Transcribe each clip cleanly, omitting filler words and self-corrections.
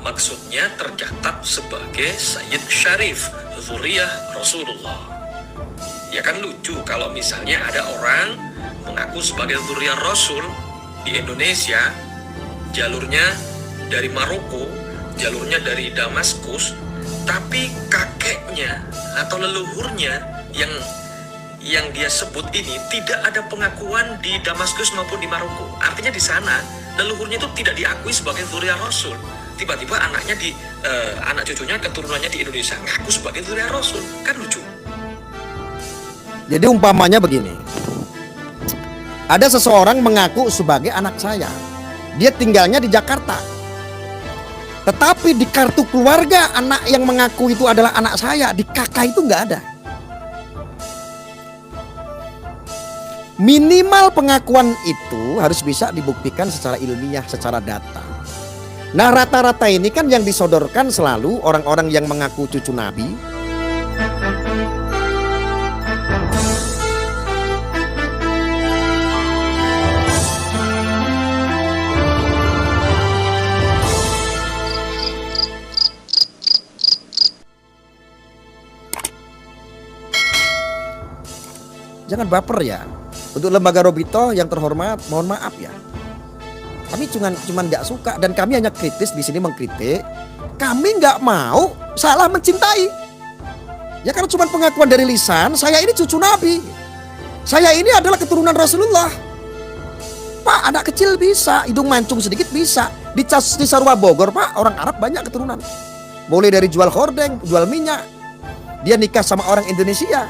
maksudnya tercatat sebagai Sayyid Syarif, Dzurriyyah Rasulullah. Ya kan lucu kalau misalnya ada orang mengaku sebagai Dzurriyyah Rasul di Indonesia, jalurnya dari Maroko, jalurnya dari Damaskus, tapi kakeknya atau leluhurnya yang dia sebut ini tidak ada pengakuan di Damaskus maupun di Maroko. Artinya di sana leluhurnya itu tidak diakui sebagai Dzurriyyah Rasul. Tiba-tiba anaknya anak cucunya, keturunannya di Indonesia ngaku sebagai Dzurriyyah Rasul. Kan lucu. Jadi umpamanya begini, ada seseorang mengaku sebagai anak saya, dia tinggalnya di Jakarta, tetapi di kartu keluarga anak yang mengaku itu adalah anak saya, di kakak itu nggak ada. Minimal pengakuan itu harus bisa dibuktikan secara ilmiah, secara data. Nah, rata-rata ini kan yang disodorkan selalu orang-orang yang mengaku cucu Nabi. Jangan baper ya. Untuk lembaga Robito yang terhormat, mohon maaf ya. Kami cuma nggak suka dan kami hanya kritis di sini mengkritik. Kami nggak mau salah mencintai. Ya kalau cuma pengakuan dari lisan, saya ini cucu Nabi. Saya ini adalah keturunan Rasulullah. Pak, anak kecil bisa, hidung mancung sedikit bisa. Di Cisarua Bogor, Pak, orang Arab banyak keturunan. Mulai dari jual hordeng, jual minyak. Dia nikah sama orang Indonesia.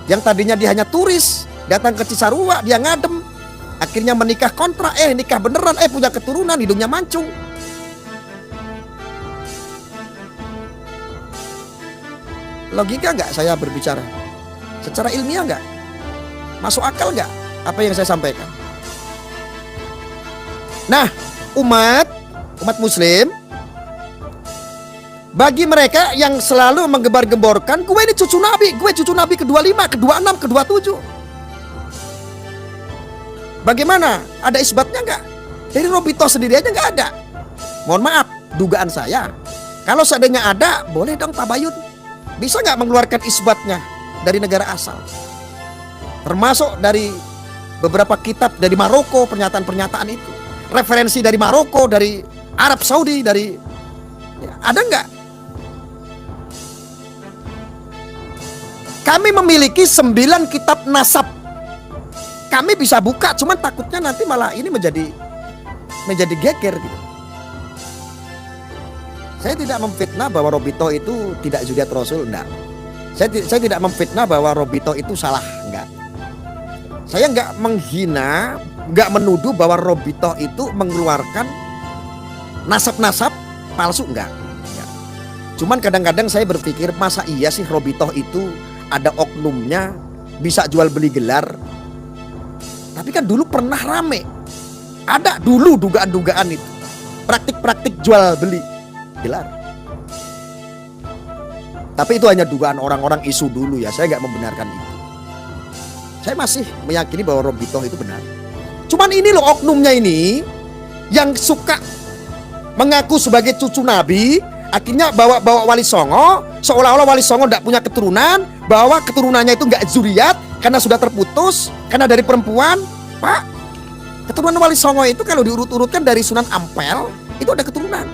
Yang tadinya dia hanya turis, datang ke Cisarua, dia ngadem. Akhirnya menikah kontrak, nikah beneran, punya keturunan, hidungnya mancung. Logika nggak saya berbicara? Secara ilmiah nggak? Masuk akal nggak apa yang saya sampaikan? Nah, umat muslim, bagi mereka yang selalu menggembar-gemborkan, gue ini cucu Nabi, gue cucu Nabi ke-25, ke-26, ke-27. Bagaimana? Ada isbatnya nggak? Dari Robito sendiri aja nggak ada. Mohon maaf, dugaan saya. Kalau seandainya ada, boleh dong tabayun. Bisa nggak mengeluarkan isbatnya dari negara asal? Termasuk dari beberapa kitab dari Maroko, pernyataan-pernyataan itu. Referensi dari Maroko, dari Arab Saudi, dari ada nggak? Kami memiliki 9 kitab nasab. Kami bisa buka, cuman takutnya nanti malah ini menjadi geger gitu. Saya tidak memfitnah bahwa Robito itu tidak zuriat Rasul, enggak. Saya tidak memfitnah bahwa Robito itu salah, enggak. Saya enggak menghina, enggak menuduh bahwa Robito itu mengeluarkan nasab-nasab palsu, enggak. Cuman kadang-kadang saya berpikir, masa iya sih Robito itu ada oknumnya bisa jual beli gelar? Tapi kan dulu pernah rame. Ada dulu dugaan-dugaan itu. Praktik-praktik jual beli gelar. Tapi itu hanya dugaan orang-orang isu dulu ya. Saya nggak membenarkan itu. Saya masih meyakini bahwa Robito itu benar. Cuman ini loh oknumnya ini yang suka mengaku sebagai cucu Nabi, akhirnya bawa Wali Songo, seolah-olah Wali Songo tidak punya keturunan, bahwa keturunannya itu nggak zuriat karena sudah terputus, karena dari perempuan. Pak, keturunan Wali Songo itu kalau diurut-urutkan dari Sunan Ampel, itu ada keturunan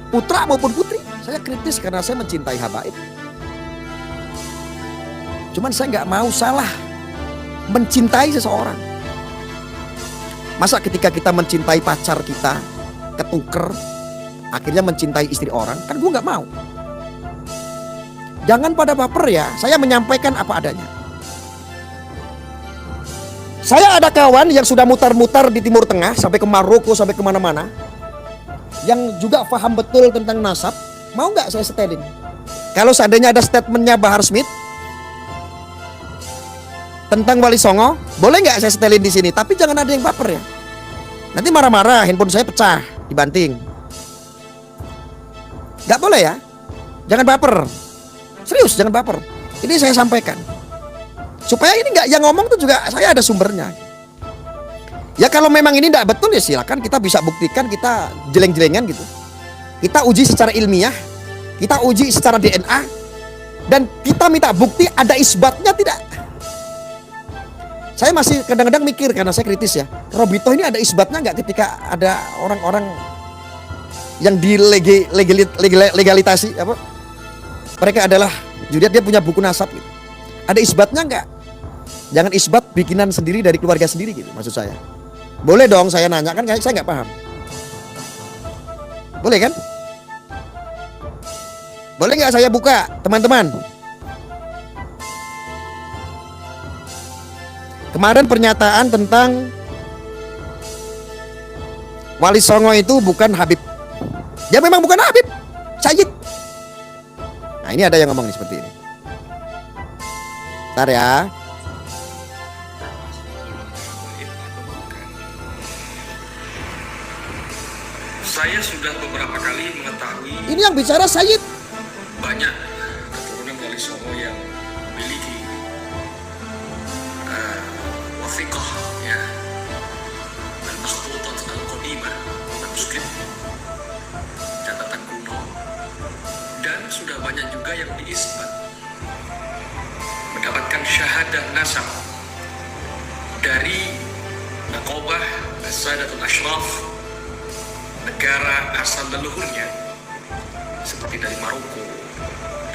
putra maupun putri. Saya kritis karena saya mencintai habaib. Cuman saya nggak mau salah mencintai seseorang. Masa ketika kita mencintai pacar kita, ketuker, akhirnya mencintai istri orang, kan gue nggak mau. Jangan pada baper ya, saya menyampaikan apa adanya. Saya ada kawan yang sudah mutar-mutar di Timur Tengah, sampai ke Maroko, sampai kemana-mana, yang juga paham betul tentang nasab. Mau nggak saya setelin? Kalau seandainya ada statementnya Bahar Smith tentang Wali Songo, boleh nggak saya setelin di sini? Tapi jangan ada yang baper ya. Nanti marah-marah, handphone saya pecah, dibanting. Nggak boleh ya. Jangan baper. Serius, jangan baper. Ini saya sampaikan. Supaya ini nggak, yang ngomong tuh juga saya ada sumbernya. Ya kalau memang ini nggak betul ya silakan, kita bisa buktikan, kita jeleng-jelengan gitu. kita uji secara ilmiah, kita uji secara DNA, dan kita minta bukti ada isbatnya tidak. Saya masih kadang-kadang mikir karena saya kritis ya, Robito ini ada isbatnya nggak ketika ada orang-orang yang legalitasi apa? Mereka adalah Zuriat, dia punya buku nasab gitu. Ada isbatnya nggak? Jangan isbat bikinan sendiri dari keluarga sendiri gitu maksud saya. Boleh dong saya nanya, kan saya nggak paham. Boleh kan? Boleh nggak saya buka teman-teman? Kemarin pernyataan tentang Wali Songo itu bukan Habib. Ya memang bukan Habib, Sayyid. Nah ini ada yang ngomong seperti ini. Bentar ya. Saya sudah beberapa kali mengetahui Ini yang bicara Sayyid. banyak keturunan Wali Songo yang memiliki wasiqah ya, al-makhtutat al-qadimah, manuskrip catatan kuno, dan sudah banyak juga yang diisbat mendapatkan syahadah nasab dari Naqobah as-Sadatul Ashraf, negara asal leluhurnya, seperti dari Maroko,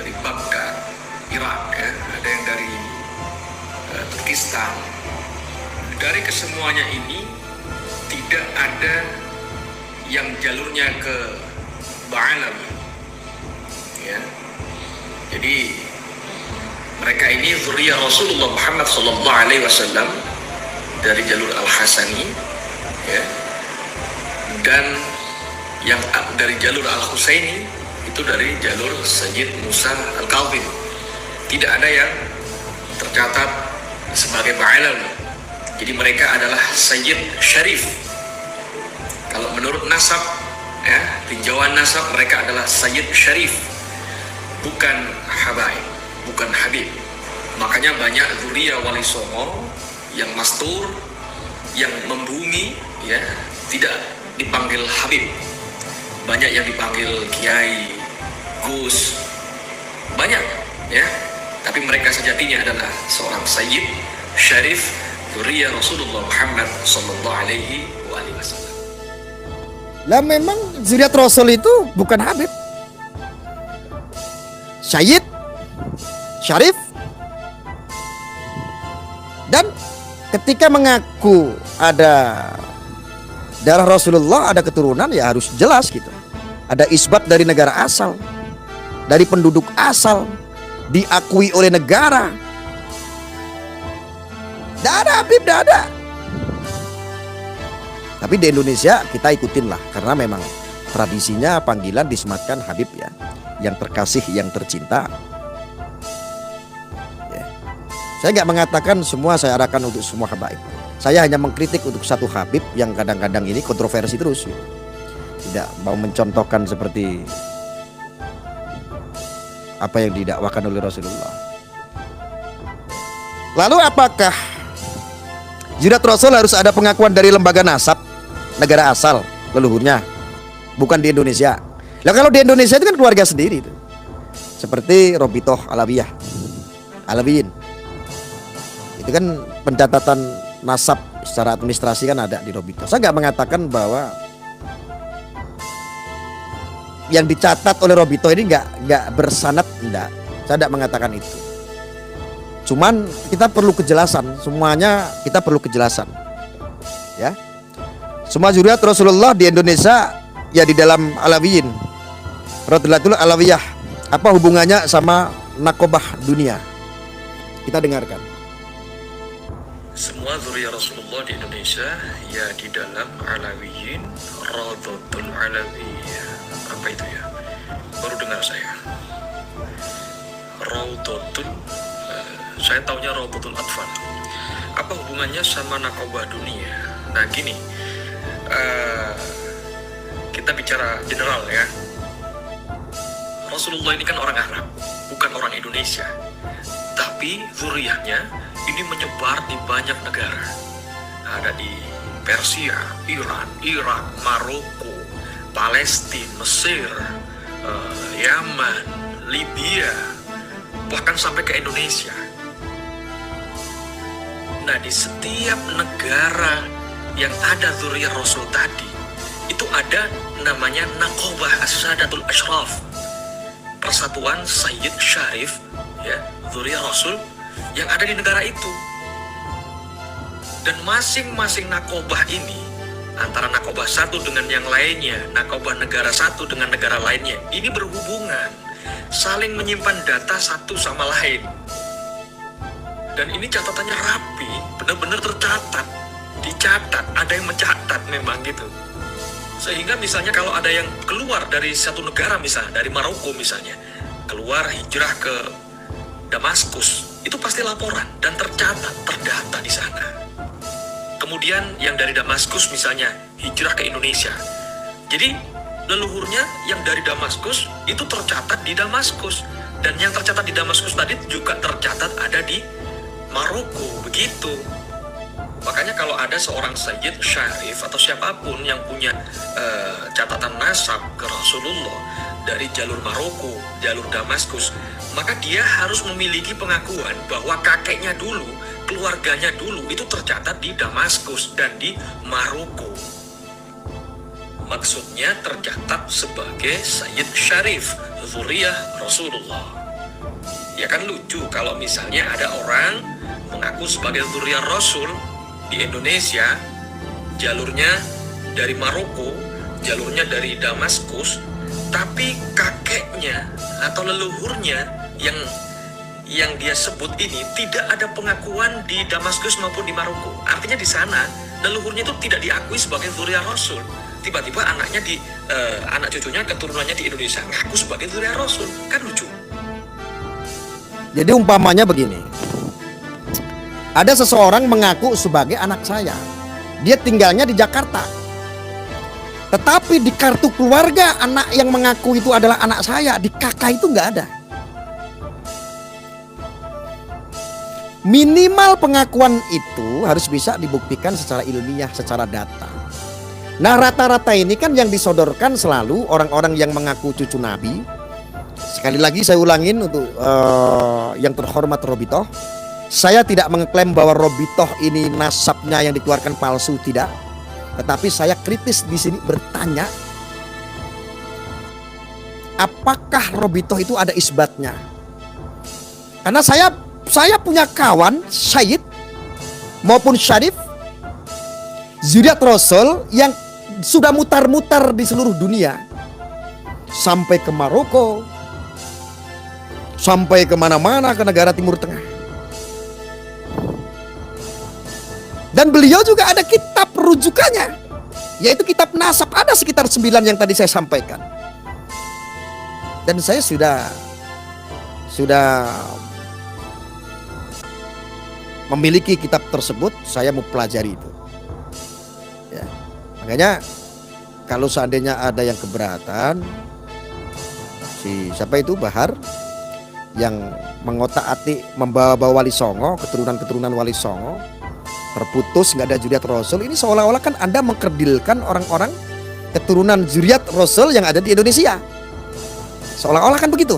dari Baghdad, Irak, ya, ada yang dari Turkistan. Dari kesemuanya ini tidak ada yang jalurnya ke Ba'alam, ya. Jadi mereka ini zuriyah Rasulullah Muhammad SAW dari jalur Al-Hasani, ya. Dan yang dari jalur Al-Husaini itu dari jalur Sayyid Musa Al-Kazim. Tidak ada yang tercatat sebagai Ba'alam. Jadi mereka adalah Sayyid Syarif. Kalau menurut nasab, ya, tinjauan nasab, mereka adalah Sayyid Syarif, bukan Habaib, bukan Habib. Makanya banyak zuriyah Wali Songo yang mastur, yang membumi, ya, tidak dipanggil Habib. Banyak yang dipanggil Kiai, Gus, banyak, ya. Tapi mereka sejatinya adalah seorang Sayyid Syarif zuriyah Rasulullah Muhammad sallallahu alaihi wasallam. Lah memang zuriat Rasul itu bukan Habib, Sayyid, Syarif. Dan ketika mengaku ada darah Rasulullah, ada keturunan, ya harus jelas gitu. Ada isbat dari negara asal, dari penduduk asal, diakui oleh negara. Tidak ada Habib, tidak ada. Tapi di Indonesia kita ikutin lah, karena memang tradisinya panggilan disematkan Habib ya, yang terkasih, yang tercinta. Ya. Saya nggak mengatakan semua saya arahkan untuk semua habaib. Saya hanya mengkritik untuk satu Habib yang kadang-kadang ini kontroversi terus. Ya. Tidak mau mencontohkan seperti apa yang didakwakan oleh Rasulullah. Lalu apakah zuriat Rasul harus ada pengakuan dari lembaga nasab negara asal leluhurnya, bukan di Indonesia? Lah kalau di Indonesia itu kan keluarga sendiri itu. Seperti Robitoh Alawiyah, Alawiyin. Itu kan pencatatan nasab secara administrasi kan ada di Robitoh. Saya nggak mengatakan bahwa yang dicatat oleh Robitoh ini nggak bersanad, enggak. Saya tidak mengatakan itu. Cuman kita perlu kejelasan, semuanya kita perlu kejelasan. Ya. Semua zuriat Rasulullah di Indonesia ya di dalam Alawiyin, Radhiyatul Alawiyah. Apa hubungannya sama Naqobah dunia? Kita dengarkan. Semua zuriyah Rasulullah di Indonesia ya di dalam Alawiyin, Radhiyatul Alawiyah. Apa itu ya? Baru dengar saya. Radhiyatul, saya taunya Radhiyatul Atfal. Apa hubungannya sama Naqobah dunia? Nah gini, kita bicara general ya. Rasulullah ini kan orang Arab, bukan orang Indonesia. Tapi zuriyahnya ini menyebar di banyak negara. Ada di Persia, Iran, Irak, Maroko, Palestina, Mesir, Yaman, Libya, bahkan sampai ke Indonesia. Nah, di setiap negara yang ada dzurriyyah Rasul tadi, itu ada namanya Naqobah As-Sadatul Ashraf, persatuan Sayyid Syarif, ya, dzurriyyah Rasul yang ada di negara itu. Dan masing-masing Naqobah ini, antara Naqobah satu dengan yang lainnya, Naqobah negara satu dengan negara lainnya, ini berhubungan, saling menyimpan data satu sama lain. Dan ini catatannya rapi, benar-benar tercatat, dicatat, ada yang mencatat memang gitu. Sehingga misalnya kalau ada yang keluar dari satu negara, misalnya dari Maroko misalnya, keluar hijrah ke Damaskus, itu pasti laporan dan tercatat, terdata di sana. Kemudian yang dari Damaskus misalnya hijrah ke Indonesia, jadi leluhurnya yang dari Damaskus itu tercatat di Damaskus, dan yang tercatat di Damaskus tadi juga tercatat ada di Maroko, begitu. Makanya kalau ada seorang Sayyid Syarif atau siapapun yang punya catatan nasab ke Rasulullah dari jalur Maroko, jalur Damaskus, maka dia harus memiliki pengakuan bahwa kakeknya dulu, keluarganya dulu itu tercatat di Damaskus dan di Maroko. Maksudnya tercatat sebagai Sayyid Syarif, dzurriyyah Rasulullah. Ya kan lucu kalau misalnya ada orang mengaku sebagai dzurriyyah Rasul di Indonesia, jalurnya dari Maroko, jalurnya dari Damaskus, tapi kakeknya atau leluhurnya yang dia sebut ini tidak ada pengakuan di Damaskus maupun di Maroko. Artinya di sana leluhurnya itu tidak diakui sebagai dzurriyyah Rasul. Tiba-tiba anaknya anak cucunya, keturunannya di Indonesia ngaku sebagai dzurriyyah Rasul, kan lucu. Jadi umpamanya begini, ada seseorang mengaku sebagai anak saya, dia tinggalnya di Jakarta, tetapi di kartu keluarga anak yang mengaku itu adalah anak saya, di KK itu nggak ada. Minimal pengakuan itu harus bisa dibuktikan secara ilmiah, secara data. Nah, rata-rata ini kan yang disodorkan selalu orang-orang yang mengaku cucu Nabi. Sekali lagi saya ulangin untuk yang terhormat Robitoh, saya tidak mengklaim bahwa Robitoh ini nasabnya yang dikeluarkan palsu, tidak. Tetapi saya kritis di sini bertanya, apakah Robitoh itu ada isbatnya? Karena saya punya kawan Syed maupun Syarif, dzurriyyah Rasul yang sudah mutar-mutar di seluruh dunia, sampai ke Maroko, sampai kemana-mana ke negara Timur Tengah. Dan beliau juga ada kitab rujukannya, yaitu kitab nasab, ada sekitar 9 yang tadi saya sampaikan. Dan saya sudah memiliki kitab tersebut, saya mau pelajari itu. Ya. Makanya kalau seandainya ada yang keberatan, siapa itu Bahar yang mengotak-atik membawa-bawa Wali Songo, keturunan-keturunan Wali Songo terputus, nggak ada dzurriyyah Rasul, ini seolah-olah kan Anda mengkerdilkan orang-orang keturunan dzurriyyah Rasul yang ada di Indonesia, seolah-olah kan begitu.